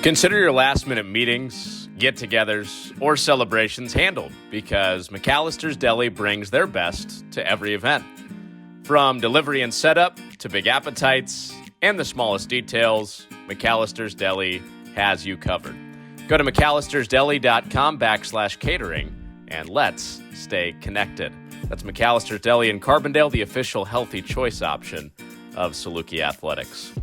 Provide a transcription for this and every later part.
Consider your last-minute meetings, get-togethers, or celebrations handled because McAllister's Deli brings their best to every event. From delivery and setup to big appetites and the smallest details, McAllister's Deli has you covered. Go to McAllistersDeli.com/catering and let's stay connected. That's McAllister's Deli in Carbondale, the official healthy choice option of Saluki Athletics.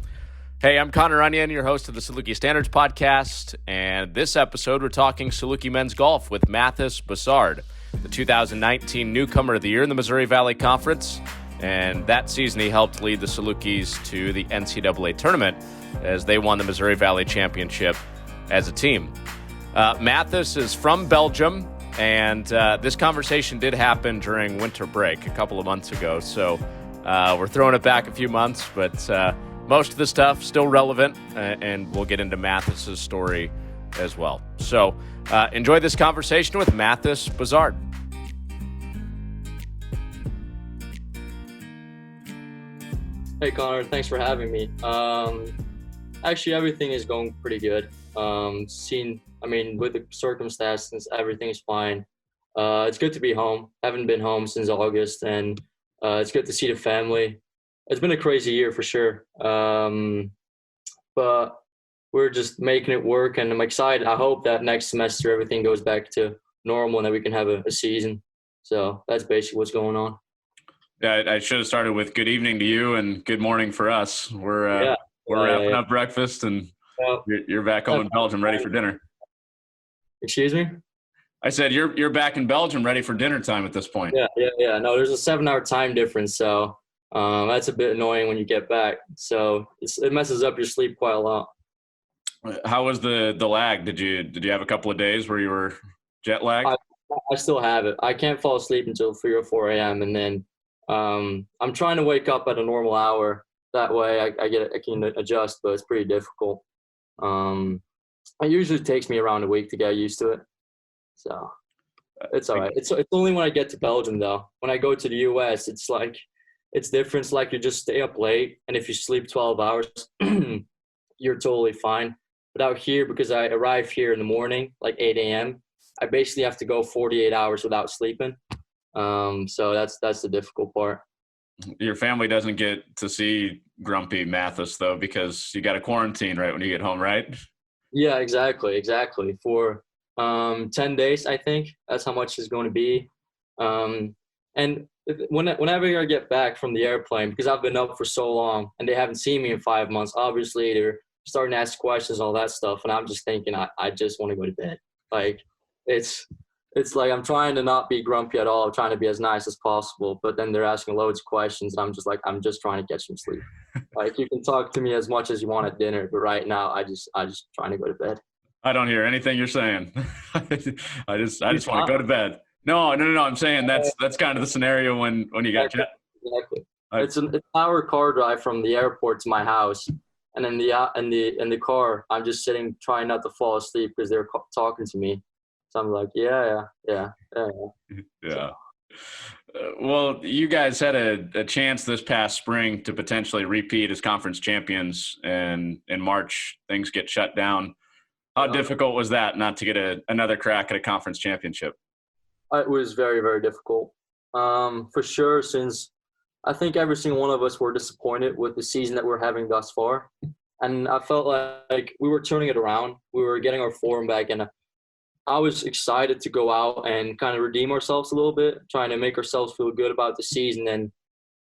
Hey, I'm Connor Onion, your host of the Saluki Standards Podcast, and this episode we're talking Saluki men's golf with Matthis Besard, the 2019 Newcomer of the Year in the Missouri Valley Conference, and that season he helped lead the Salukis to the NCAA tournament as they won the Missouri Valley Championship as a team. Matthis is from Belgium, and this conversation did happen during winter break a couple of months ago, so we're throwing it back a few months, but most of the stuff still relevant, and we'll get into Matthis' story as well. So enjoy this conversation with Matthis Besard. Hey Connor, thanks for having me. Actually, everything is going pretty good. With the circumstances, everything is fine. It's good to be home. Haven't been home since August, and it's good to see the family. It's been a crazy year for sure, but we're just making it work, and I'm excited. I hope that next semester everything goes back to normal and that we can have a season. So that's basically what's going on. Yeah, I should have started with good evening to you and good morning for us. We're wrapping up breakfast, and you're back home in Belgium ready for dinner. Excuse me? I said you're back in Belgium ready for dinner time at this point. Yeah. No, there's a 7-hour time difference, so that's a bit annoying when you get back. So it messes up your sleep quite a lot. How was the lag? Did you have a couple of days where you were jet lagged? I still have it. I can't fall asleep until 3 or 4 a.m. and then I'm trying to wake up at a normal hour. That way I can adjust, but it's pretty difficult. It usually takes me around a week to get used to it. So it's all right. It's only when I get to Belgium though. When I go to the US, it's different. It's like you just stay up late, and if you sleep 12 hours, you're totally fine. But out here, because I arrive here in the morning, like 8 a.m., I basically have to go 48 hours without sleeping. So that's the difficult part. Your family doesn't get to see grumpy Matthis though, because you got to quarantine right when you get home, right? Yeah, exactly. For 10 days, I think that's how much it's going to be. And whenever I get back from the airplane, because I've been up for so long and they haven't seen me in 5 months, obviously they're starting to ask questions, all that stuff. And I'm just thinking, I just want to go to bed. Like it's like I'm trying to not be grumpy at all. I'm trying to be as nice as possible. But then they're asking loads of questions, and I'm just like, I'm just trying to get some sleep. Like you can talk to me as much as you want at dinner, but right now I just trying to go to bed. I don't hear anything you're saying. I just want to go to bed. No. I'm saying that's kind of the scenario when you got jet. Exactly. It's an hour car drive from the airport to my house, and in the car, I'm just sitting trying not to fall asleep because they're talking to me. So I'm like, yeah. Well, you guys had a chance this past spring to potentially repeat as conference champions, and in March things get shut down. How difficult was that not to get another crack at a conference championship? It was very, very difficult. For sure, since I think every single one of us were disappointed with the season that we're having thus far. And I felt like we were turning it around. We were getting our form back, and I was excited to go out and kind of redeem ourselves a little bit, trying to make ourselves feel good about the season. And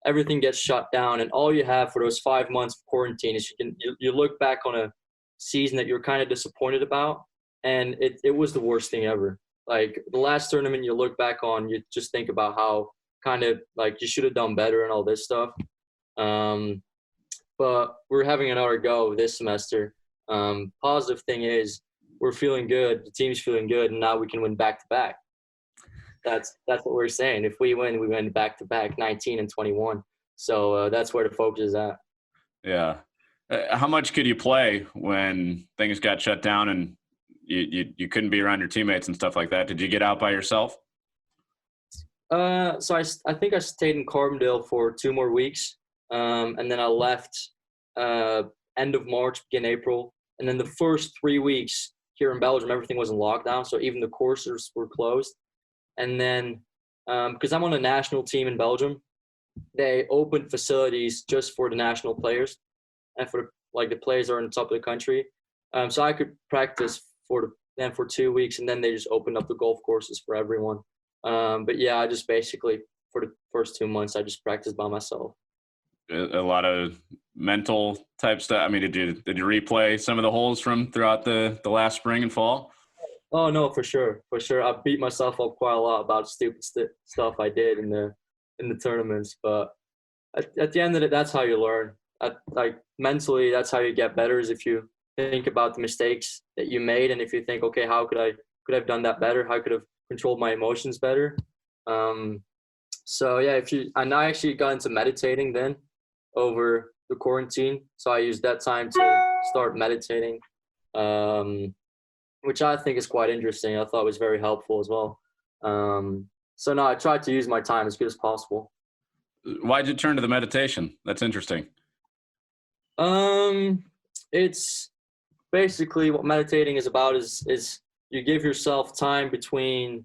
everything gets shut down, and all you have for those 5 months of quarantine is you look back on a season that you're kind of disappointed about, and it was the worst thing ever. Like the last tournament you look back on, you just think about how kind of like you should have done better and all this stuff. But we're having another go this semester. Positive thing is we're feeling good. The team's feeling good, and now we can win back-to-back. That's what we're saying. If we win back-to-back, 19 and 21. So that's where the focus is at. Yeah. How much could you play when things got shut down and you couldn't be around your teammates and stuff like that? Did you get out by yourself? So I think I stayed in Carbondale for 2 more weeks, and then I left end of March, begin April, And then the first 3 weeks here in Belgium, everything was in lockdown, so even the courses were closed. And then because I'm on a national team in Belgium, they opened facilities just for the national players and for the players that are on the top of the country. So I could practice for 2 weeks, and then they just opened up the golf courses for everyone. But yeah, I just basically for the first 2 months I just practiced by myself. A lot of mental type stuff. I mean, did you replay some of the holes from throughout the last spring and fall? Oh no, for sure. I beat myself up quite a lot about stupid stuff I did in the tournaments. But at the end of it, that's how you learn. Mentally, that's how you get better. Is if you think about the mistakes that you made, and if you think, okay, how could I have done that better? How could I have controlled my emotions better? So yeah, and I actually got into meditating then over the quarantine. So I used that time to start meditating, which I think is quite interesting. I thought was very helpful as well. So no, I tried to use my time as good as possible. Why'd you turn to the meditation? That's interesting. It's basically what meditating is about is you give yourself time between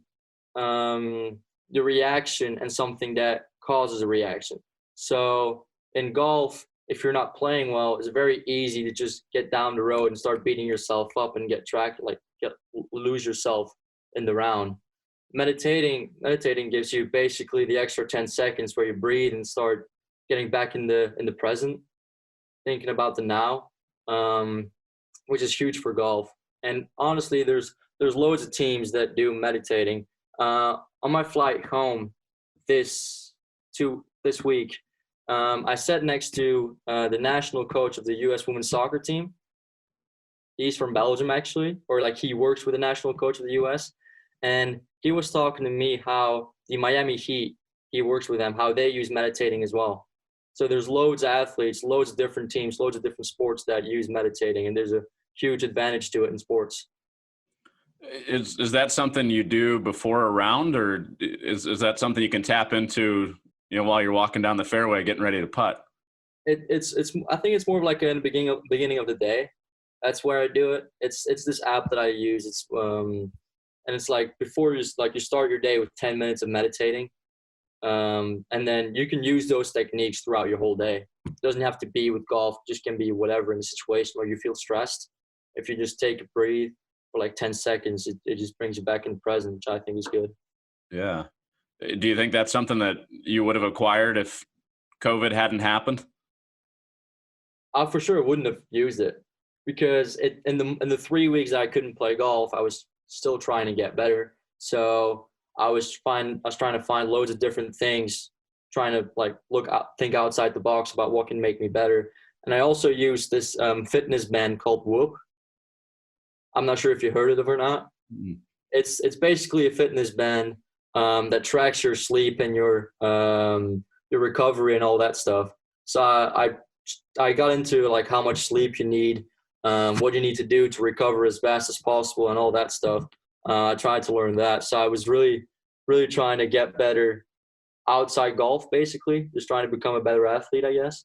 the reaction and something that causes a reaction. So in golf, if you're not playing well, it's very easy to just get down the road and start beating yourself up and lose yourself in the round. Meditating gives you basically the extra 10 seconds where you breathe and start getting back in the present, thinking about the now, which is huge for golf. And honestly, there's loads of teams that do meditating. On my flight home this week, I sat next to the national coach of the U.S. women's soccer team. He's from Belgium, actually, or he works with the national coach of the U.S. And he was talking to me how the Miami Heat, he works with them, how they use meditating as well. So there's loads of athletes, loads of different teams, loads of different sports that use meditating, and there's a huge advantage to it in sports. Is that something you do before a round, or is that something you can tap into, while you're walking down the fairway getting ready to putt? It's I think it's more of in the beginning of the day. That's where I do it. It's this app that I use. It's and it's before you start your day with 10 minutes of meditating, and then you can use those techniques throughout your whole day. It doesn't have to be with golf. It just can be whatever in a situation where you feel stressed. If you just take a breathe for 10 seconds, it just brings you back in the present, which I think is good. Yeah. Do you think that's something that you would have acquired if COVID hadn't happened? I for sure wouldn't have used it, because in the 3 weeks that I couldn't play golf, I was still trying to get better. So I was trying to find loads of different things, trying to think outside the box about what can make me better. And I also used this fitness band called Whoop. I'm not sure if you heard of it or not. Mm-hmm. It's basically a fitness band that tracks your sleep and your recovery and all that stuff. So I got into how much sleep you need, what you need to do to recover as fast as possible, and all that stuff. I tried to learn that. So I was really, really trying to get better outside golf, basically, just trying to become a better athlete, I guess.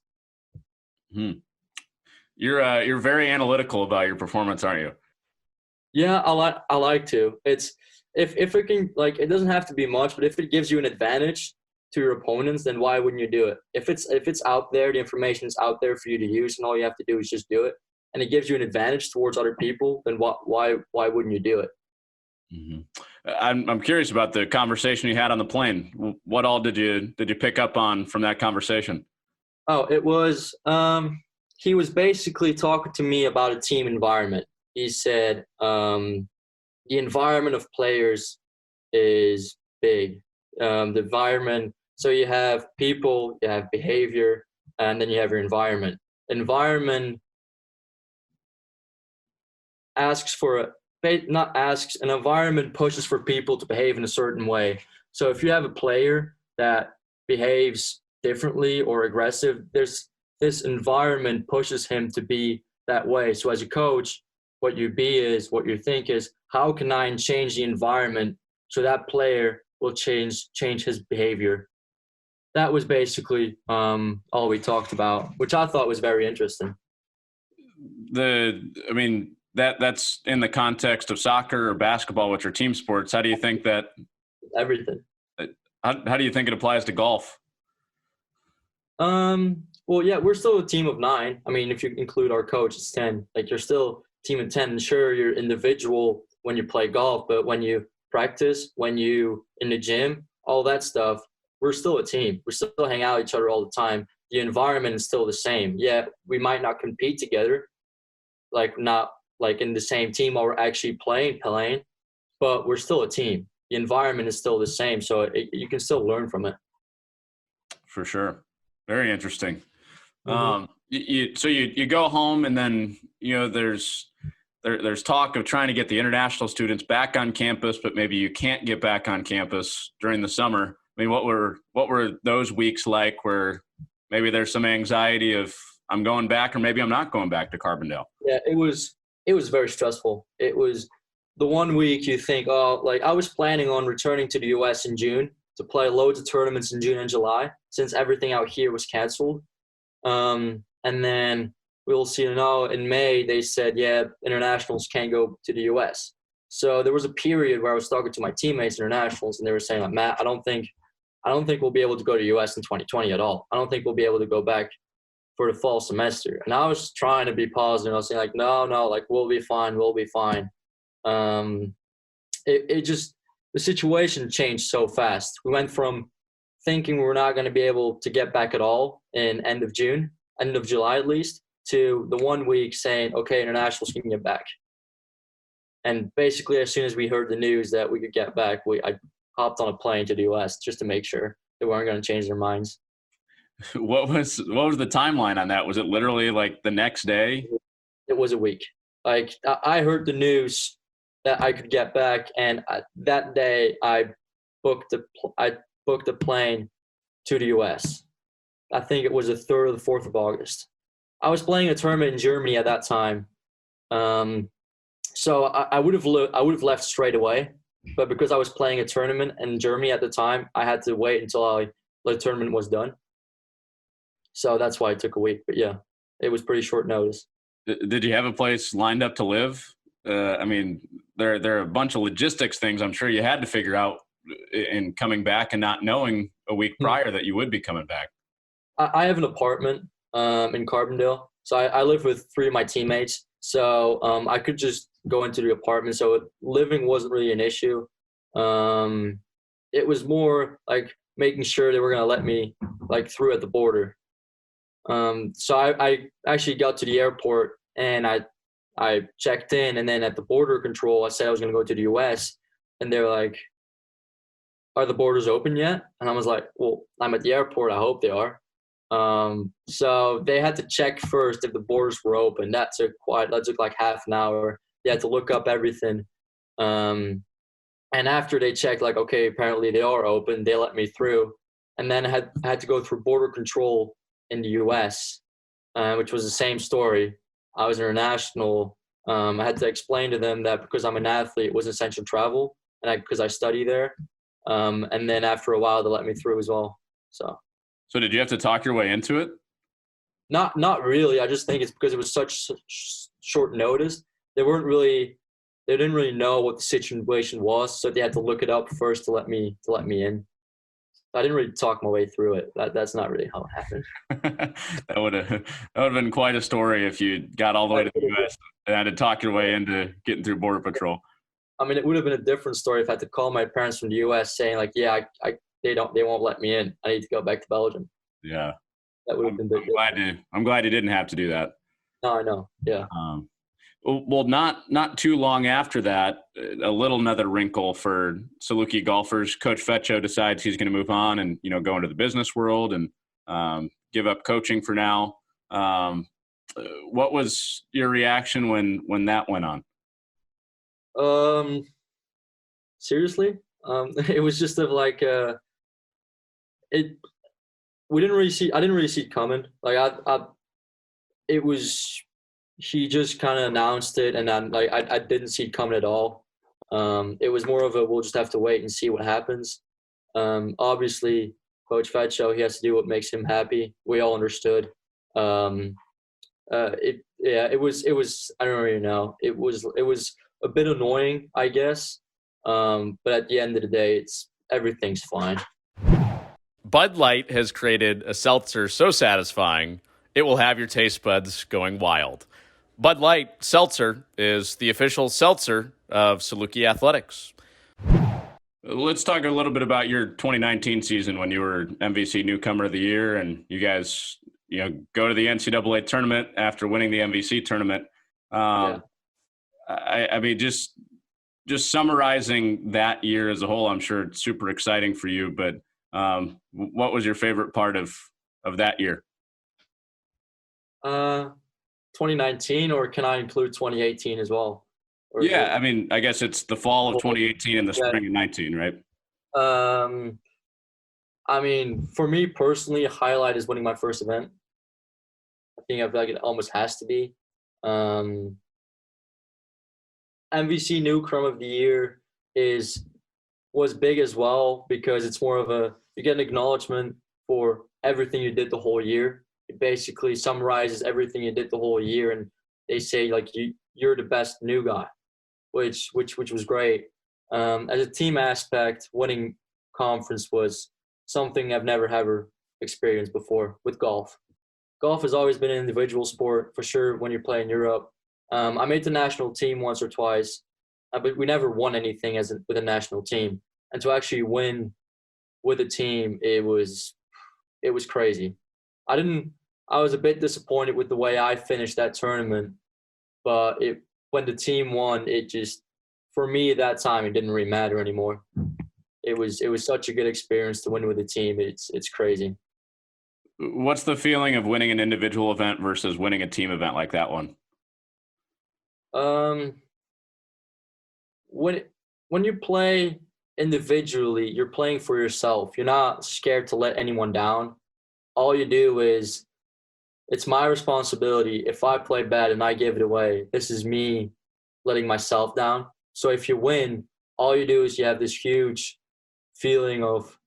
Hmm. You're very analytical about your performance, aren't you? Yeah, I like to. It's if it can it doesn't have to be much, but if it gives you an advantage to your opponents, then why wouldn't you do it? If it's out there, the information is out there for you to use, and all you have to do is just do it, and it gives you an advantage towards other people, then why wouldn't you do it? Mm-hmm. I'm curious about the conversation you had on the plane. What all did you pick up on from that conversation? Oh, it was he was basically talking to me about a team environment. He said the environment of players is big. The environment, so you have people, you have behavior, and then you have your environment. Environment an environment pushes for people to behave in a certain way. So if you have a player that behaves differently or aggressive, this environment pushes him to be that way. So as a coach, what you think is, how can I change the environment so that player will change his behavior? That was basically all we talked about, which I thought was very interesting. that's in the context of soccer or basketball, which are team sports. How do you think that Everything. how do you think it applies to golf? Well, yeah, we're still a team of 9. I mean, if you include our coach, it's 10. Like, you're still a team of 10. Sure, you're individual when you play golf, but when you practice, when you in the gym, all that stuff, we're still a team. We still hang out with each other all the time. The environment is still the same. Yeah, we might not compete together, like not like in the same team while we're actually playing, but we're still a team. The environment is still the same, so you can still learn from it. For sure. Very interesting. Mhm. You go home, and then there's talk of trying to get the international students back on campus, but maybe you can't get back on campus during the summer. I mean, what were those weeks like? Where maybe there's some anxiety of I'm going back, or maybe I'm not going back to Carbondale. Yeah, it was very stressful. It was the one week you think, oh, like I was planning on returning to the U.S. in June to play loads of tournaments in June and July since everything out here was canceled. And then we'll see now in May, they said, yeah, internationals can't go to the U.S. So there was a period where I was talking to my teammates, internationals, and they were saying, like, Matt, I don't think we'll be able to go to the U.S. in 2020 at all. I don't think we'll be able to go back for the fall semester. And I was trying to be positive. I was saying, like, no, like, we'll be fine. It just, the situation changed so fast. We went from thinking we were not going to be able to get back at all in end of July at least, to the 1 week saying, okay, internationals can get back. And basically, as soon as we heard the news that we could get back, I hopped on a plane to the U.S. just to make sure they weren't going to change their minds. What was the timeline on that? Was it literally like the next day? It was a week. Like, I heard the news that I could get back, and that day I booked a plane to the U.S. I think it was the 3rd or the 4th of August. I was playing a tournament in Germany at that time, so I would have left straight away. But because I was playing a tournament in Germany at the time, I had to wait until the tournament was done. So that's why it took a week. But yeah, it was pretty short notice. Did you have a place lined up to live? I mean, there are a bunch of logistics things I'm sure you had to figure out in coming back and not knowing a week prior that you would be coming back. I have an apartment in Carbondale. So I live with 3 of my teammates. So I could just go into the apartment. So living wasn't really an issue. It was more like making sure they were going to let me like through at the border. So I actually got to the airport and I checked in, and then at the border control, I said I was going to go to the U.S. and they were like, are the borders open yet? And I was like, well, I'm at the airport. I hope they are. So they had to check first if the borders were open. That took like half an hour. They had to look up everything. And after they checked, like, okay, apparently they are open, they let me through. And then I had to go through border control in the U.S., which was the same story. I was international. I had to explain to them that because I'm an athlete, it was essential travel, and because I study there. And then after a while, they let me through as well. So did you have to talk your way into it? Not really. I just think it's because it was such short notice. They didn't really know what the situation was, so they had to look it up first to let me in. I didn't really talk my way through it. That's not really how it happened. That would have been quite a story if you got all the way to the U.S. and had to talk your way into getting through Border Patrol. I mean, it would have been a different story if I had to call my parents from the U.S. saying, like, yeah, they won't let me in. I need to go back to Belgium. Yeah, that would have been big. I'm glad you didn't have to do that. No, I know. Yeah. Well, not too long after that, another wrinkle for Saluki golfers. Coach Fetcho decides he's going to move on and go into the business world and give up coaching for now. What was your reaction when that went on? Seriously, it was just like it. We didn't really see. I didn't really see it coming. Like it was. He just kind of announced it, and then like I didn't see it coming at all. It was more of a we'll just have to wait and see what happens. Obviously, Coach Fetcho, he has to do what makes him happy. We all understood. yeah, it was, I don't really know. It was a bit annoying, I guess. But at the end of the day, everything's fine. Bud Light has created a seltzer so satisfying, it will have your taste buds going wild. Bud Light Seltzer is the official seltzer of Saluki Athletics. Let's talk a little bit about your 2019 season when you were MVC Newcomer of the Year, and you guys, go to the NCAA tournament after winning the MVC tournament. Yeah. I mean, just summarizing that year as a whole, I'm sure it's super exciting for you. But what was your favorite part of that year? 2019, or can I include 2018 as well? I mean, I guess it's the fall of 2018 and the spring of 19, right? I mean, for me personally, a highlight is winning my first event. I feel like it almost has to be. MVC Newcomer of the Year was big as well, because it's more of you get an acknowledgement for everything you did the whole year. It basically summarizes everything you did the whole year, and they say like you're the best new guy, which was great. As a team aspect, winning conference was something I've never ever experienced before with golf. Golf has always been an individual sport for sure when you're playing Europe. I made the national team once or twice, but we never won anything with a national team. And to actually win with a team, it was crazy. I was a bit disappointed with the way I finished that tournament, but when the team won, for me at that time, it didn't really matter anymore. It was such a good experience to win with a team. It's crazy. What's the feeling of winning an individual event versus winning a team event like that one? When you play individually, you're playing for yourself. You're not scared to let anyone down. All you do is, it's my responsibility. If I play bad and I give it away, this is me letting myself down. So if you win, all you do is you have this huge feeling of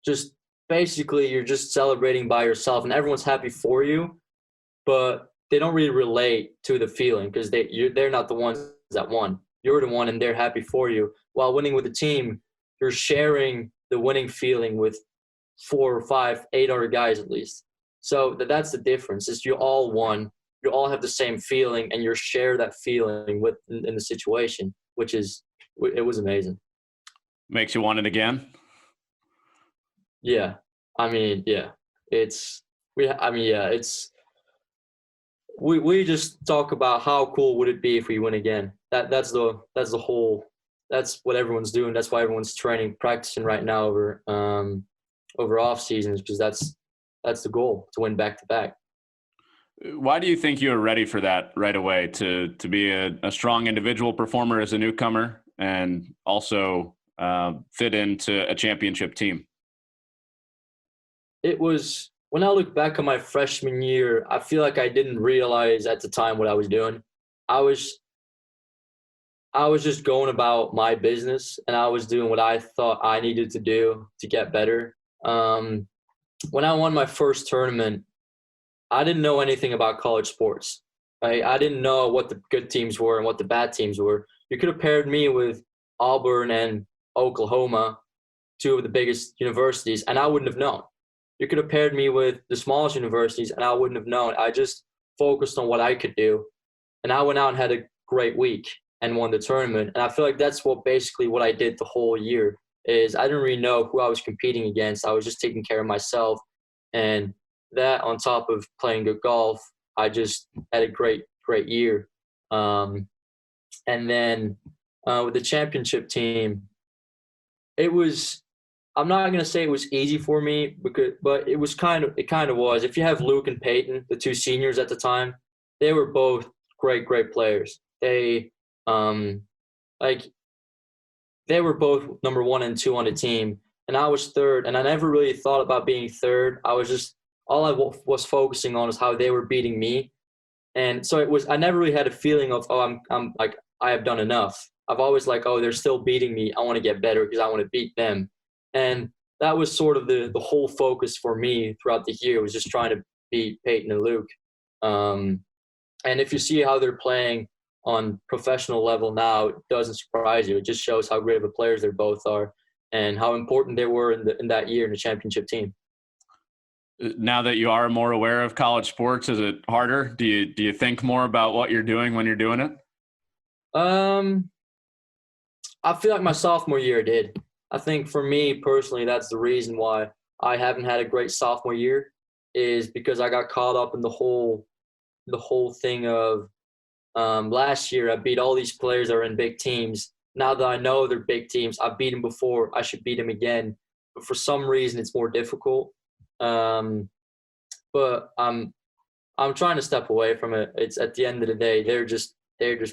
just basically you're just celebrating by yourself, and everyone's happy for you, but they don't really relate to the feeling because they're not the ones that won. You're the one, and they're happy for you. While winning with a team, you're sharing the winning feeling with 4 or 5, 8 other guys at least. So that's the difference. Is you all won, you all have the same feeling, and you share that feeling in the situation, it was amazing. Makes you want it again? Yeah, I mean, yeah, we just talk about how cool would it be if we win again. That's what everyone's doing. That's why everyone's practicing right now over off seasons, because that's the goal, to win back to back. Why do you think you were ready for that right away, to be a strong individual performer as a newcomer and also fit into a championship team? It was, when I look back on my freshman year, I feel like I didn't realize at the time what I was doing. I was just going about my business, and I was doing what I thought I needed to do to get better. When I won my first tournament, I didn't know anything about college sports. Right? I didn't know what the good teams were and what the bad teams were. You could have paired me with Auburn and Oklahoma, 2 of the biggest universities, and I wouldn't have known. You could have paired me with the smallest universities, and I wouldn't have known. I just focused on what I could do, and I went out and had a great week and won the tournament. And I feel like that's what I did the whole year. Is I didn't really know who I was competing against. I was just taking care of myself, and that on top of playing good golf, I just had a great year. And then with the championship team, I'm not going to say it was easy for me, but it kind of was. If you have Luke and Peyton, the 2 seniors at the time, they were both great players. They they were both number 1 and 2 on the team, and I was third, and I never really thought about being third. All I was focusing on is how they were beating me. And so I never really had a feeling of, I'm like, I have done enough. I've always like, they're still beating me. I want to get better because I want to beat them. And that was sort of the whole focus for me throughout the year, was just trying to beat Peyton and Luke. And if you see how they're playing on professional level now, it doesn't surprise you. It just shows how great of a players they both are and how important they were in that year in the championship team. Now that you are more aware of college sports, is it harder? Do you think more about what you're doing when you're doing it? I feel like my sophomore year did. I think for me personally, that's the reason why I haven't had a great sophomore year, is because I got caught up in the whole thing of last year I beat all these players that are in big teams. Now that I know they're big teams, I've beat them before, I should beat them again. But for some reason, it's more difficult. But I'm trying to step away from it. It's at the end of the day, they're just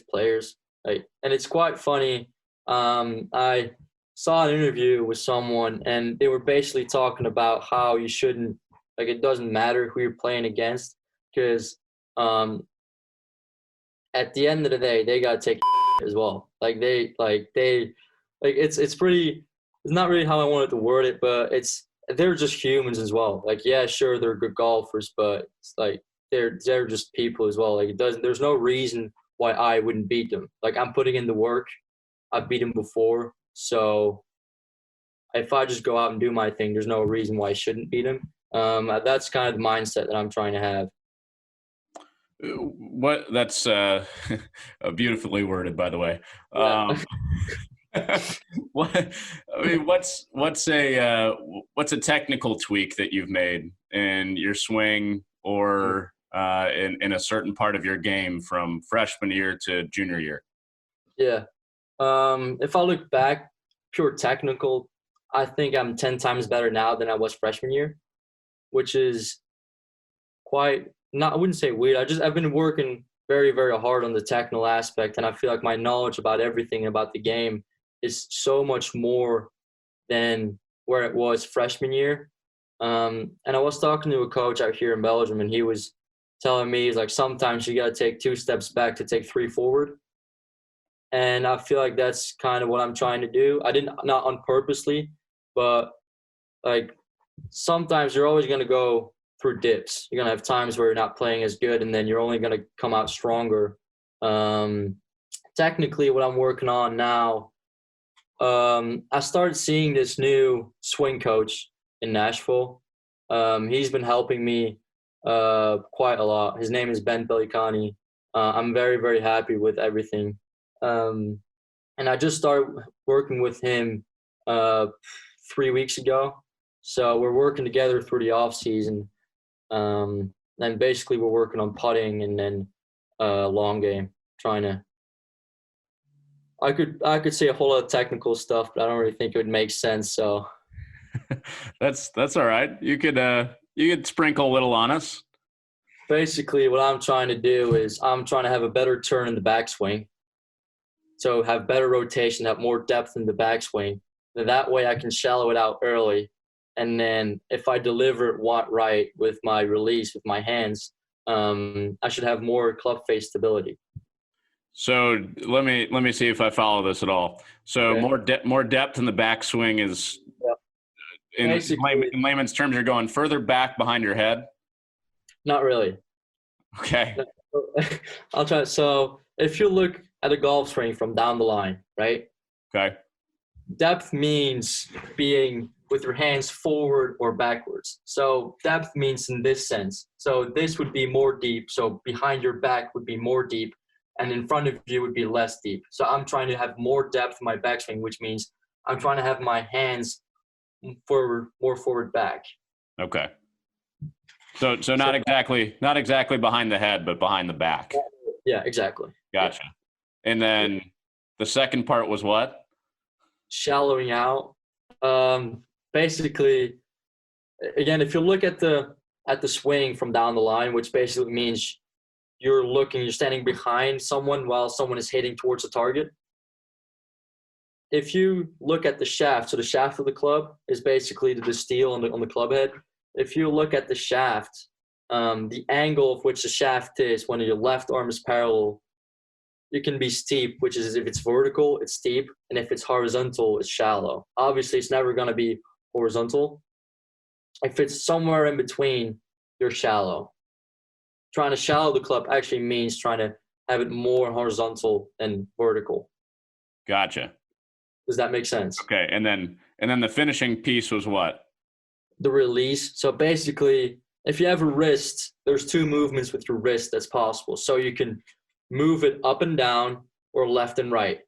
players. Like, and it's quite funny. I saw an interview with someone, and they were basically talking about how you shouldn't, like, it doesn't matter who you're playing against, because at the end of the day, they gotta take as well. It's not really how I wanted to word it, but they're just humans as well. Like, yeah, sure, they're good golfers, but it's like they're just people as well. Like, there's no reason why I wouldn't beat them. Like, I'm putting in the work. I've beat them before, so if I just go out and do my thing, there's no reason why I shouldn't beat them. That's kind of the mindset that I'm trying to have. That's beautifully worded, by the way. Yeah. What's a technical tweak that you've made in your swing or in a certain part of your game from freshman year to junior year? Yeah. If I look back, pure technical, I think I'm 10 times better now than I was freshman year, which is quite not, I wouldn't say weird. I've been working very, very hard on the technical aspect, and I feel like my knowledge about everything about the game is so much more than where it was freshman year. And I was talking to a coach out here in Belgium, and he was telling me, he's like, sometimes you got to take 2 steps back to take 3 forward. And I feel like that's kind of what I'm trying to do. Not on purposely, but like sometimes you're always going to go through dips. You're going to have times where you're not playing as good, and then you're only going to come out stronger. Technically, what I'm working on now, I started seeing this new swing coach in Nashville. He's been helping me quite a lot. His name is Ben Pelicani. I'm very, very happy with everything. And I just started working with him 3 weeks ago. So we're working together through the off season. And basically we're working on putting and then long game, trying to. I could say a whole lot of technical stuff, but I don't really think it would make sense. So that's all right. You could sprinkle a little on us. Basically, what I'm trying to do is I'm trying to have a better turn in the backswing. So have better rotation, have more depth in the backswing. That way I can shallow it out early. And then if I deliver it right with my release, with my hands, I should have more club face stability. So let me see if I follow this at all. So Okay. more depth in the backswing is, in layman's terms, you're going further back behind your head? Not really. Okay. I'll try. So if you look at a golf swing from down the line, right? Okay. Depth means being with your hands forward or backwards. So depth means in this sense. So this would be more deep. So behind your back would be more deep, and in front of you would be less deep. So I'm trying to have more depth in my backswing, which means I'm trying to have my hands forward, more forward back. Okay. So not exactly behind the head, but behind the back. Yeah, exactly. Gotcha. Yeah. And then the second part was what? Shallowing out. Basically, again, if you look at the swing from down the line, which basically means you're standing behind someone while someone is hitting towards the target. If you look at the shaft, so the shaft of the club is basically the steel on the club head. If you look at the shaft, the angle of which the shaft is when your left arm is parallel, it can be steep, which is if it's vertical, it's steep, and if it's horizontal, it's shallow. Obviously, it's never going to be horizontal. If it's somewhere in between, you're shallow. Trying to shallow the club actually means trying to have it more horizontal than vertical. Gotcha. Does that make sense? Okay, and then the finishing piece was what? The release. So basically, if you have a wrist, there's 2 movements with your wrist that's possible. So you can move it up and down or left and right.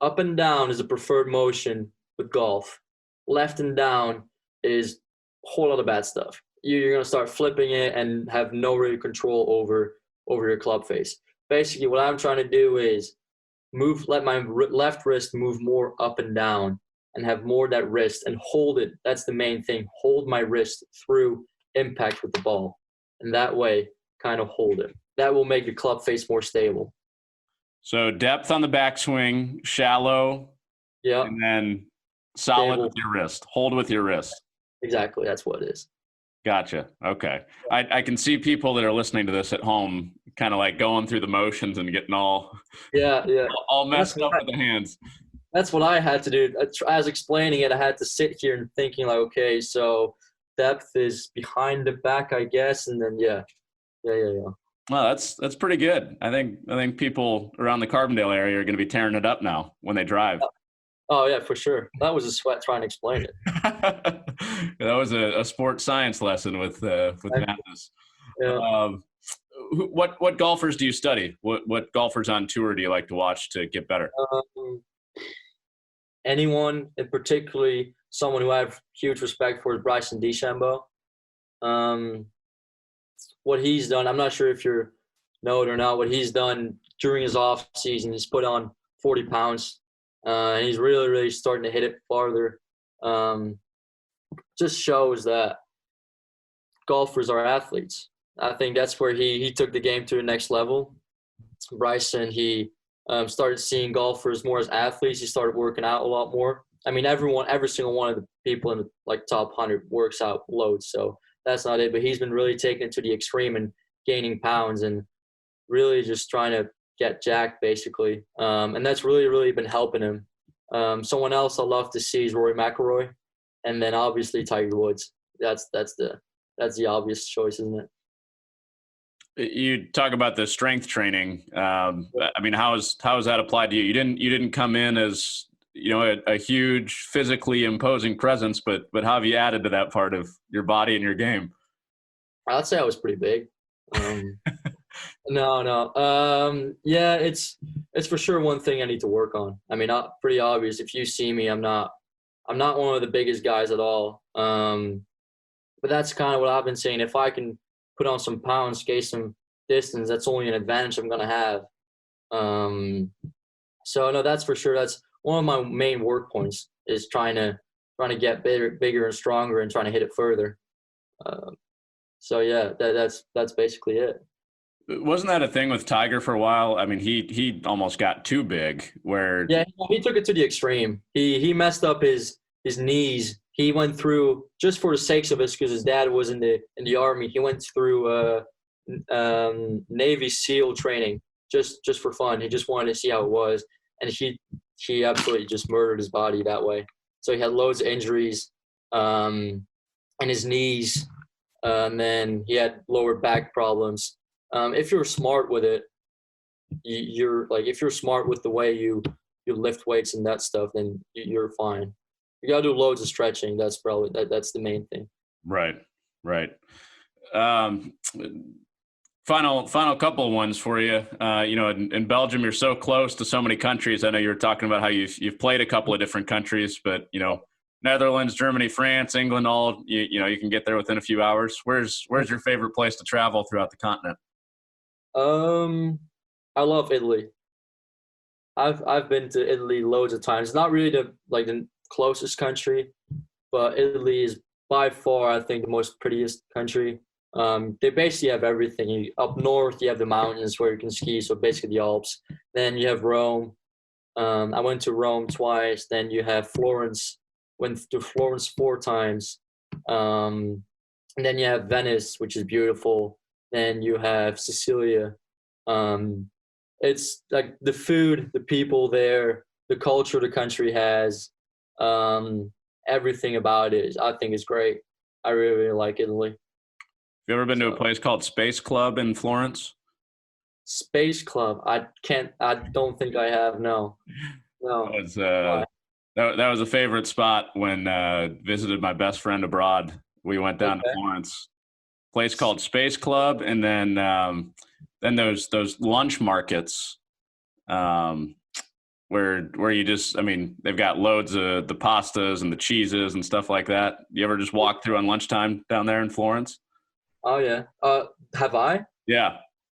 Up and down is a preferred motion with golf. Left and down is a whole lot of bad stuff. You're going to start flipping it and have no real control over your club face. Basically, what I'm trying to do is let my left wrist move more up and down and have more of that wrist and hold it. That's the main thing. Hold my wrist through impact with the ball. And that way, kind of hold it. That will make the club face more stable. So depth on the backswing, shallow, yeah, and then solid stable with your wrist. Hold with your wrist. Exactly. That's what it is. Gotcha. Okay. I can see people that are listening to this at home kind of like going through the motions and getting all messed up with the hands. That's what I had to do. As explaining it, I had to sit here and thinking like, okay, so depth is behind the back, I guess, and then yeah. Well, that's pretty good. I think people around the Carbondale area are going to be tearing it up now when they drive. Oh yeah, for sure. That was a sweat trying to explain it. That was a sports science lesson with Matthis. Yeah. What golfers do you study? What golfers on tour do you like to watch to get better? Anyone, and particularly someone who I have huge respect for, is Bryson DeChambeau. What he's done, I'm not sure if you know it or not. What he's done during his off season, he's put on 40 pounds. And he's really, really starting to hit it farther. Just shows that golfers are athletes. I think that's where he took the game to the next level. Bryson, he started seeing golfers more as athletes. He started working out a lot more. I mean, every single one of the people in the like top 100 works out loads. So that's not it. But he's been really taking it to the extreme and gaining pounds and really just trying to get jacked basically. And that's really, really been helping him. Someone else I love to see is Rory McIlroy, and then obviously Tiger Woods. That's the obvious choice, isn't it? You talk about the strength training. I mean, how is that applied to you? You didn't come in as a huge physically imposing presence, but how have you added to that part of your body and your game? I'd say I was pretty big. No. Yeah, it's for sure one thing I need to work on. I mean, pretty obvious. If you see me, I'm not one of the biggest guys at all. But that's kind of what I've been saying. If I can put on some pounds, gain some distance, that's only an advantage I'm going to have. So no, that's for sure. That's one of my main work points is trying to get bigger and stronger and trying to hit it further. So yeah, that's basically it. Wasn't that a thing with Tiger for a while? I mean, he almost got too big. Where he took it to the extreme. He messed up his knees. He went through, just for the sakes of it, because his dad was in the army. He went through Navy SEAL training just for fun. He just wanted to see how it was, and he absolutely just murdered his body that way. So he had loads of injuries, in his knees, and then he had lower back problems. If you're smart with it, if you're smart with the way you lift weights and that stuff, then you're fine. You gotta do loads of stretching. That's probably that's the main thing. Right. Final couple of ones for you. In Belgium, you're so close to so many countries. I know you were talking about how you've played a couple of different countries, but Netherlands, Germany, France, England, all you can get there within a few hours. Where's your favorite place to travel throughout the continent? I love Italy. I've been to Italy loads of times. It's not really the closest country, but Italy is by far, I think, the most prettiest country. They basically have everything. Up north, you have the mountains where you can ski, so basically the Alps. Then you have Rome. I went to Rome twice. Then you have Florence. Went to Florence 4 times. And then you have Venice, which is beautiful. Then you have Sicilia. It's like the food, the people there, the culture the country has, everything about it I think is great. I really, really like Italy. you ever been to a So, place called Space Club in Florence? Space Club. I don't think I have. No. That No. was Why? that was a favorite spot when visited my best friend abroad. We went down to Okay. Florence, place called Space Club, and then those lunch markets, where you just, I mean, they've got loads of the pastas and the cheeses and stuff like that. You ever just walk through on lunchtime down there in Florence? Oh yeah. Have I? Yeah.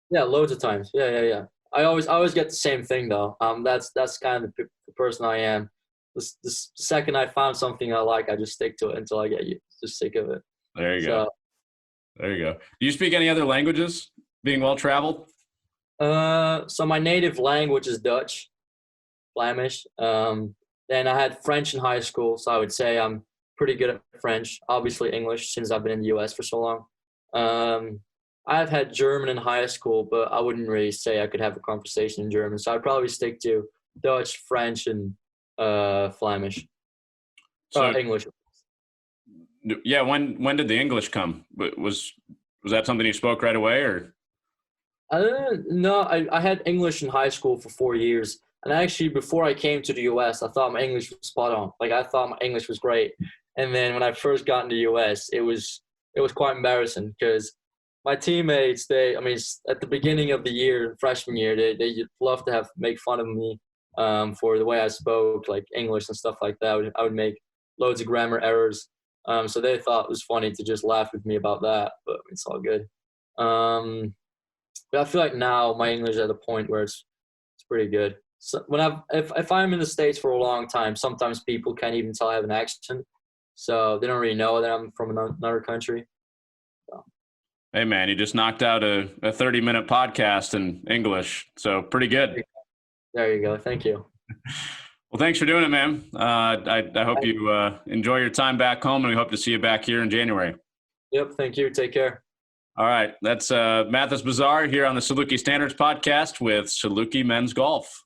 Yeah, loads of times. Yeah. I always get the same thing though. That's kind of the person I am. The second I found something I like, I just stick to it until I get just sick of it. There you So, go. There you go. Do you speak any other languages, being well traveled? so my native language is Dutch, Flemish. Then I had French in high school, so I would say I'm pretty good at French. Obviously English since I've been in the U.S. for so long. I've had German in high school, but I wouldn't really say I could have a conversation in German. So I'd probably stick to Dutch, French, and Flemish. So English. yeah, when did the English come? Was that something you spoke right away, or? No, I had English in high school for 4 years. And actually, before I came to the U.S., I thought my English was spot on. Like, I thought my English was great. And then when I first got in the U.S., it was quite embarrassing because my teammates, at the beginning of the year, freshman year, they love to make fun of me for the way I spoke, like English and stuff like that. I would make loads of grammar errors. So they thought it was funny to just laugh with me about that, but it's all good. But I feel like now my English is at a point where it's pretty good. So if I'm in the States for a long time, sometimes people can't even tell I have an accent, so they don't really know that I'm from another country. So. Hey man, you just knocked out a 30-minute podcast in English, so pretty good. There you go. Thank you. Well, thanks for doing it, man. I hope you enjoy your time back home, and we hope to see you back here in January. Yep. Thank you. Take care. All right. That's Matthis Besard here on the Saluki Standards podcast with Saluki Men's Golf.